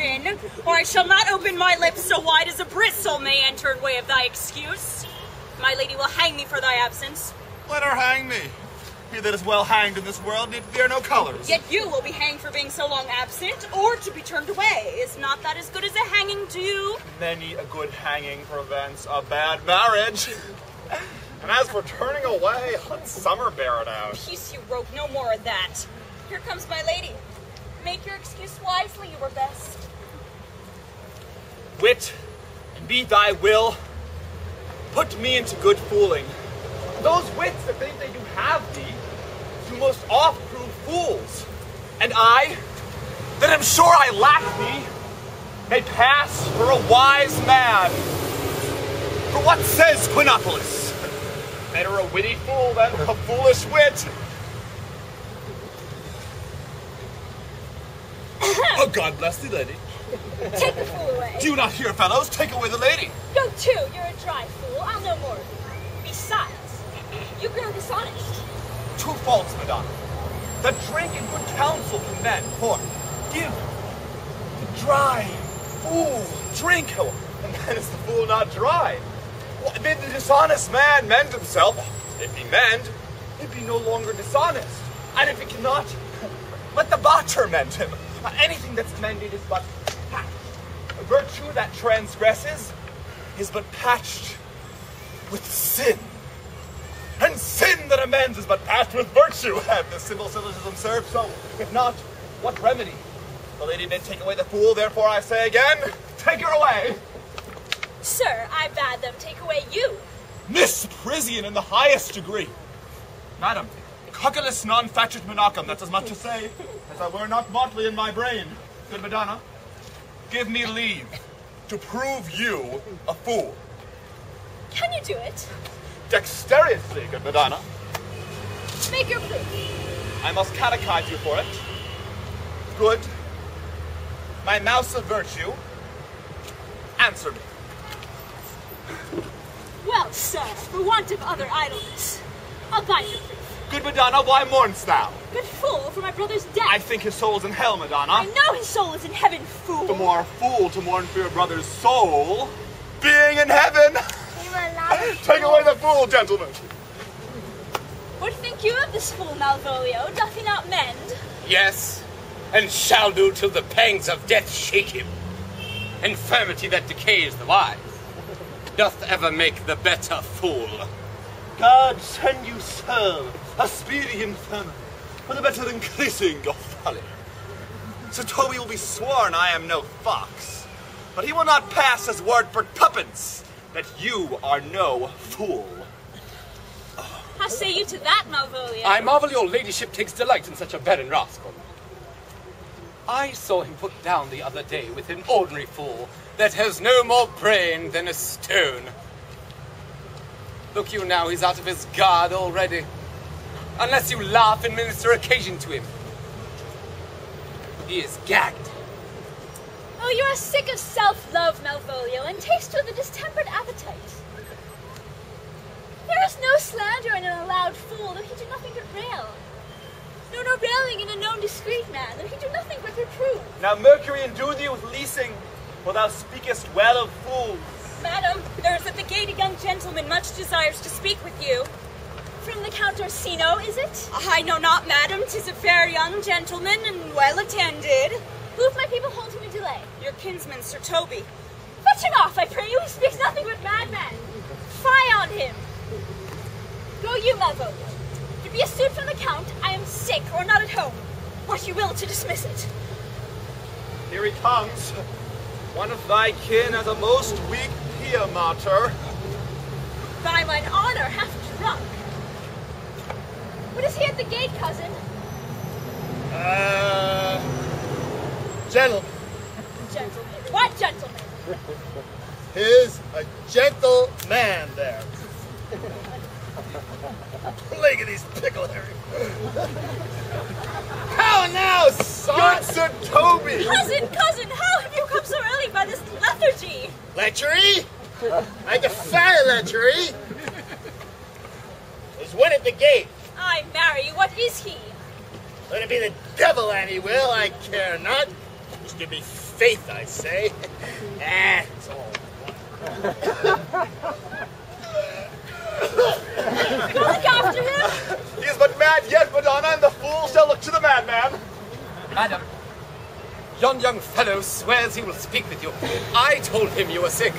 in, or I shall not open my lips so wide as a bristle may enter in way of thy excuse. My lady will hang me for thy absence. Let her hang me. He that is well hanged in this world need fear no colors. Yet you will be hanged for being so long absent, or to be turned away. Is not that as good as a hanging to you? Many a good hanging prevents a bad marriage. And as for turning away, let summer bear it out. Peace, you rogue, no more of that. Here comes my lady. Make your excuse wisely, you were best. Wit, and be thy will, put me into good fooling. Those wits that think they do have thee, do most oft prove fools. And I, that am sure I lack thee, may pass for a wise man. For what says Quinopolis? Better a witty fool than a foolish wit. Oh, God bless thee, lady. Take the fool away. Do you not hear, fellows? Take away the lady. Go too, you're a dry fool. I'll know more of you. Besides, you grow dishonest. Two faults, Madonna. That drink and good counsel can mend, for give the dry fool drink, and then is the fool not dry? Well, bid the dishonest man mend himself. If he mend, he be no longer dishonest. And if he cannot, let the botcher mend him. Anything that's mended is but patched. A virtue that transgresses is but patched with sin. And sin that amends is but patched with virtue. Have the simple syllogism served so? If not, what remedy? The lady did take away the fool, therefore I say again, take her away. Sir, I bade them take away you. Misprision in the highest degree. Madam, cuculus non facit monachum, that's as much to say as I were not motley in my brain. Good Madonna, give me leave to prove you a fool. Can you do it? Dexterously, good Madonna. Make your proof. I must catechize you for it. Good. My mouse of virtue, answer me. Well, sir, for want of other idleness, I'll buy your proof. Good Madonna, why mourn'st thou? Good fool, for my brother's death. I think his soul is in hell, Madonna. I know his soul is in heaven, fool. The more fool to mourn for your brother's soul being in heaven. Take away the fool, gentlemen. What think you of this fool, Malvolio? Doth he not mend? Yes, and shall do till the pangs of death shake him. Infirmity that decays the wise doth ever make the better fool. God send you, sir, a speedy infirmity, for the better increasing your folly. Sir Toby will be sworn I am no fox, but he will not pass his word for tuppence that you are no fool. How say you to that, Malvolio? I marvel your ladyship takes delight in such a barren rascal. I saw him put down the other day with an ordinary fool that has no more brain than a stone. Look you now, he's out of his guard already. Unless you laugh and minister occasion to him. He is gagged. Oh, you are sick of self-love, Malvolio, and taste to the distempered appetite. There is no slander in an allowed fool, though he do nothing but rail. No railing in a known discreet man, though he do nothing but reprove. Now Mercury endue thee with leasing, for thou speakest well of fools. Madam, there is at the gate a young gentleman much desires to speak with you. From the Count ORSINO, is it? I know not, madam. 'Tis a fair young gentleman and well attended. Who of my people hold him in delay? Your kinsman, Sir Toby. Fetch him off, I pray you. He speaks nothing but madmen. Fie on him. Go you, Malvolio. If it be a suit from the Count, I am sick or not at home. What you will to dismiss it. Here he comes. One of thy kin as a most weak pia mater. By mine honor, half drunk. What is he at the gate, cousin? Gentleman. Gentleman. What gentleman? Here's a gentle man there. Look at these pickle hairy. How now, son? Good Sir Toby! Cousin, how have you come so early by this lethargy? Lechery? I defy lechery. There's one at the gate. I marry, what is he? Let it be the devil, an he will, I care not. Just give me faith, I say. It's all Look after him! He is but mad yet, Madonna, and the fool shall look to the madman. Madam, yon young fellow swears he will speak with you. I told him you were sick.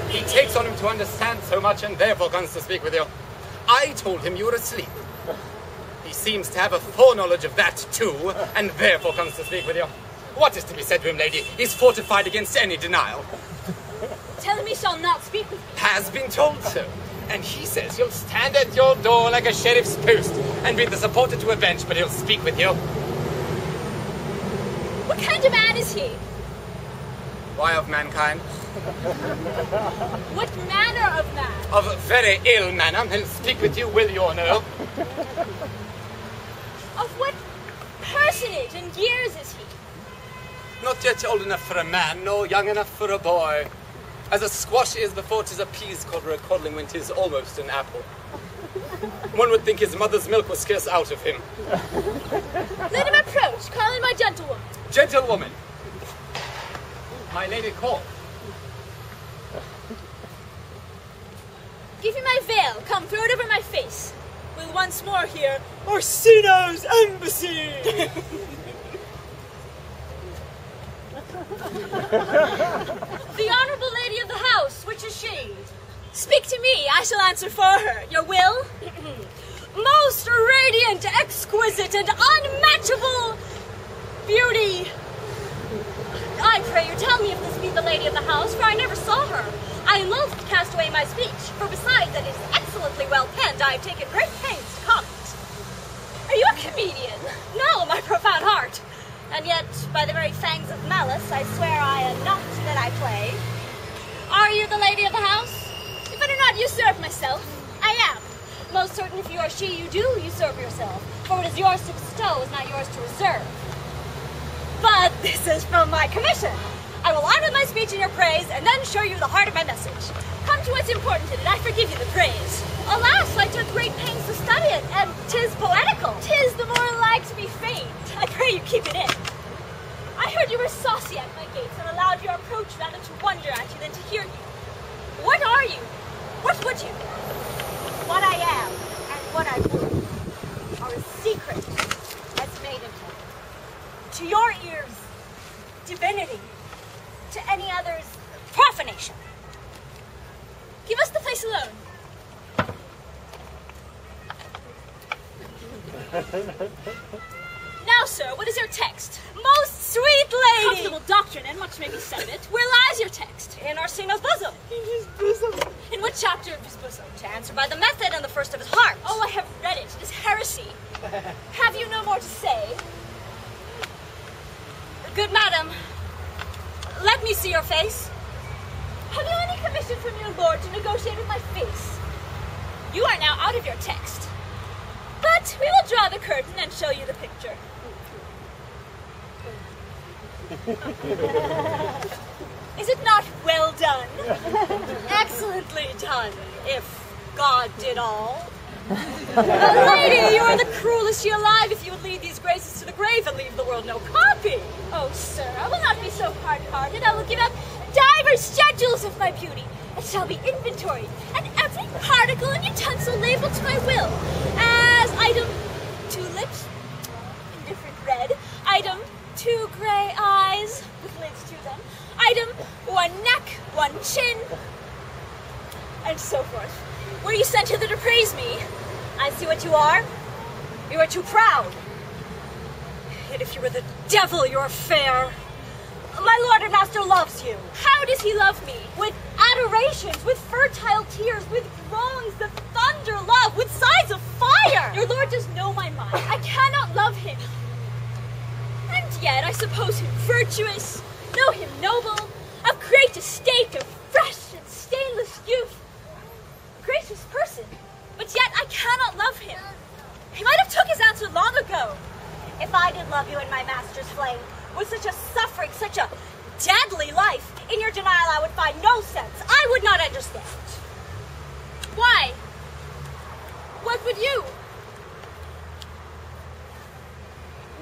He takes on him to understand so much and therefore comes to speak with you. I told him you were asleep. He seems to have a foreknowledge of that too, and therefore comes to speak with you. What is to be said to him, lady? He's fortified against any denial. Tell him he shall not speak with you. Has been told so. And he says he'll stand at your door like a sheriff's post and be the supporter to a bench, but he'll speak with you. What kind of man is he? Why of mankind? What manner of man? Of very ill manner. He'll speak with you, will you or no? Of what personage and years is he? Not yet old enough for a man, nor young enough for a boy. As a squash is before 'tis a pease cod or a codling when 'tis almost an apple. One would think his mother's milk was scarce out of him. Let him approach. Call in my gentlewoman. Gentlewoman. My lady call. Give me my veil. Come, throw it over my face. We'll once more hear ORSINO's embassy. The honorable lady of the house, which is she? Speak to me, I shall answer for her. Your will? Most radiant, exquisite, and unmatchable beauty. I pray you tell me if this be the lady of the house, for I never saw her. I am loath to cast away my speech, for besides that it is excellently well penned, I have taken great pains to comment. Are you a comedian? No, my profound heart. And yet, by the very fangs of malice, I swear I am not that I play. Are you the lady of the house? If I do not usurp myself, I am. Most certain if you are she, you do usurp yourself, for what is yours to bestow is not yours to reserve. But this is from my commission. I will honor my speech in your praise, and then show you the heart of my message. Come to what's important in it, I forgive you the praise. Alas, I took great pains to study it, and 'tis poetical. 'Tis the more like to be feigned. I pray you keep it in. I heard you were saucy at my gates, and allowed your approach rather to wonder at you than to hear you. What are you? What would you? What I am, and what I would, are a secret as maiden. To your ears, divinity. To any others, profanation. Give us the place alone. Now, sir, what is your text? Most sweet lady! Comfortable doctrine, and much may be said of it. Where lies your text? In Orsino's bosom. In his bosom. In what chapter of his bosom? To answer by the method and the first of his heart. Oh, I have read it. It is heresy. Have you no more to say? Good madam, let me see your face. Have you any commission from your lord to negotiate with my face? You are now out of your text. But we will draw the curtain and show you the picture. Is it not well done? Excellently done, if God did all. Lady, you are the cruelest she alive if you would lead these graces to the grave and leave the world no copy. Oh, sir, I will not be so hard-hearted. I will give out divers schedules of my beauty. It shall be inventoried, and every particle and utensil labeled to my will. As item 2 lips, indifferent red. Item 2 gray eyes, with lids to them. Item 1 neck, 1 chin, and so forth. Were you sent hither to praise me? I see what you are. You are too proud. Yet if you were the devil, you are fair. My lord and master loves you. How does he love me? With adorations, with fertile tears, with groans that thunder love, with sighs of fire. Your lord does know my mind. I cannot love him. And yet I suppose him virtuous, know him noble, of great estate, of fresh and stainless youth. Gracious person, but yet I cannot love him. He might have took his answer long ago. If I did love you in my master's flame, with such a suffering, such a deadly life, in your denial I would find no sense. I would not understand. Why? What would you?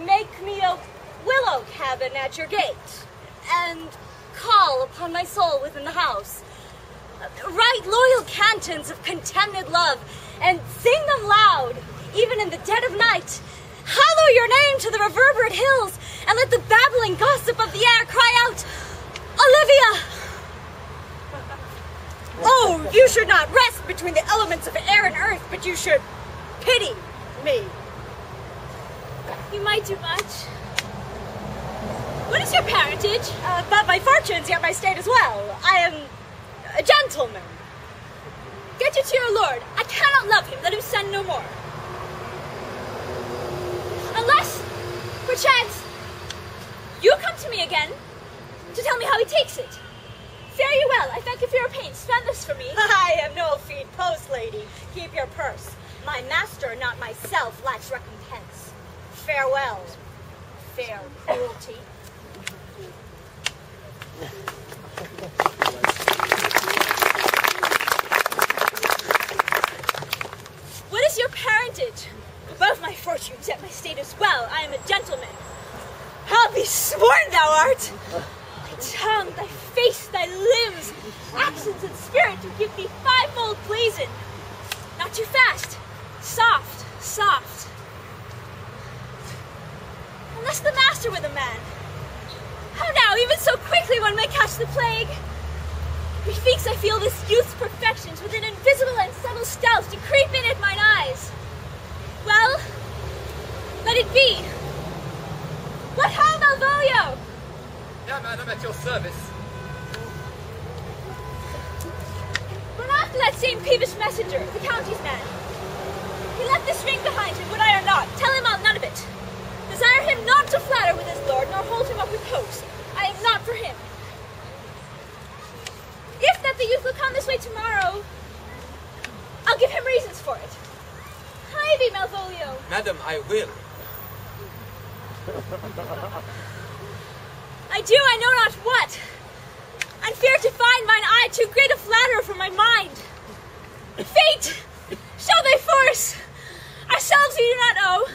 Make me a willow cabin at your gate, and call upon my soul within the house. Write loyal cantons of contented love, and sing them loud, even in the dead of night. Hallow your name to the reverberate hills, and let the babbling gossip of the air cry out, Olivia! Oh, you should not rest between the elements of air and earth, but you should pity me. You might do much. What is your parentage? But my fortunes, yet my state as well. I am a gentleman. Get you to your lord. I cannot love him. Let him send no more. Unless, perchance, you come to me again to tell me how he takes it. Fare you well. I thank you for your pains. Spend this for me. I am no feed post, lady. Keep your purse. My master, not myself, lacks recompense. Farewell, fair cruelty. What is your parentage? Above my fortunes, yet my state as well. I am a gentleman. I'll be sworn thou art. Thy tongue, thy face, thy limbs, accents and spirit to give thee fivefold pleasing. Not too fast. Soft, soft. Unless the master were the man. How now, even so quickly one may catch the plague? Methinks I feel this youth's perfections with an invisible and subtle stealth to creep in at mine eyes. Well, let it be. What how, Malvolio? Yeah, madam, at your service. Run after that same peevish messenger, the county's man. He left this ring behind him, would I or not. Tell him I'll none of it. Desire him not to flatter with his lord, nor hold him up with hopes. I am not for him. If that the youth will come this way tomorrow, I'll give him reasons for it. Hie thee, Malvolio. Madam, I will. I do, I know not what. And fear to find mine eye too great a flatterer for my mind. Fate, show thy force. Ourselves we do not know.